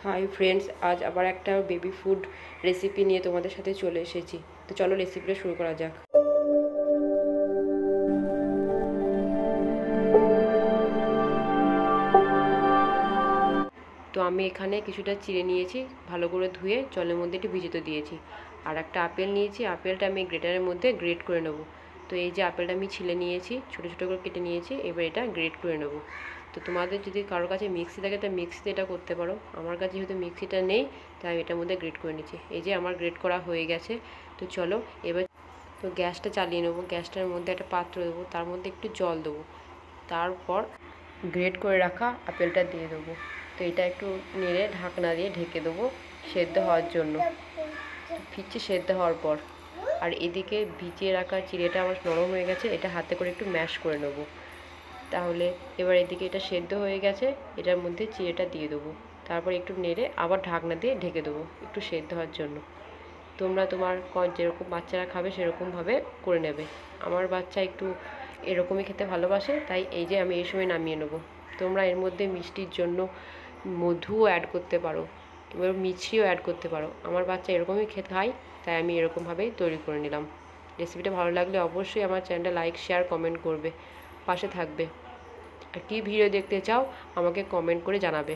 Hi friends, আজ আবার একটা বেবি ফুড রেসিপি নিয়ে তোমাদের সাথে চলে এসেছি। তো চলো রেসিপিটা শুরু করা যাক। তো আমি এখানে কিছুটা চিড়ে নিয়েছি, ভালো করে ধুয়ে জলের মধ্যে একটু ভিজিয়ে দিয়েছি। আর একটা আপেল নিয়েছি, আপেলটা আমি গ্রেটারের মধ্যে গ্রেট করে নেব। তো এই যে আপেলটা আমি ছিলে নিয়েছি, ছোটো ছোটো করে কেটে নিয়েছি, এবার এটা গ্রেট করে নেব। তো তোমাদের যদি কারোর কাছে মিক্সি থাকে তা মিক্সিতে এটা করতে পারো। আমার কাছে যেহেতু মিক্সিটা নেই তাই আমি এটার মধ্যে গ্রেট করে নিচ্ছি। এই যে আমার গ্রেট করা হয়ে গেছে। তো চলো এবার গ্যাসটা চালিয়ে নেবো। গ্যাসটার মধ্যে একটা পাত্র দেবো, তার মধ্যে একটু জল দেবো, তারপর গ্রেট করে রাখা আপেলটা দিয়ে দেবো। তো এটা একটু নেড়ে ঢাকনা দিয়ে ঢেকে দেবো সেদ্ধ হওয়ার জন্য। ফিরছে সেদ্ধ হওয়ার পর। আর এদিকে ভিজিয়ে রাখা চিড়েটা আমার নরম হয়ে গেছে, এটা হাতে করে একটু ম্যাশ করে নেবো। তাহলে এবার এদিকে এটা সেদ্ধ হয়ে গেছে, এটার মধ্যে চিড়েটা দিয়ে দেবো। তারপর একটু নেড়ে আবার ঢাকনা দিয়ে ঢেকে দেবো একটু সেদ্ধ হওয়ার জন্য। তোমরা তোমার যেরকম বাচ্চারা খাবে সেরকমভাবে করে নেবে। আমার বাচ্চা একটু এরকমই খেতে ভালোবাসে, তাই এই যে আমি এই সময় নামিয়ে নেবো। তোমরা এর মধ্যে মিষ্টির জন্য মধুও অ্যাড করতে পারো, এবার মিষ্টিও অ্যাড করতে পারো। আমার বাচ্চা এরকমই খেতে খায়, তাই আমি এরকমভাবেই তৈরি করে নিলাম। রেসিপিটা ভালো লাগলে অবশ্যই আমার চ্যানেলটা লাইক, শেয়ার, কমেন্ট করবে, পাশে থাকবে। আর কী ভিডিও দেখতে চাও আমাকে কমেন্ট করে জানাবে।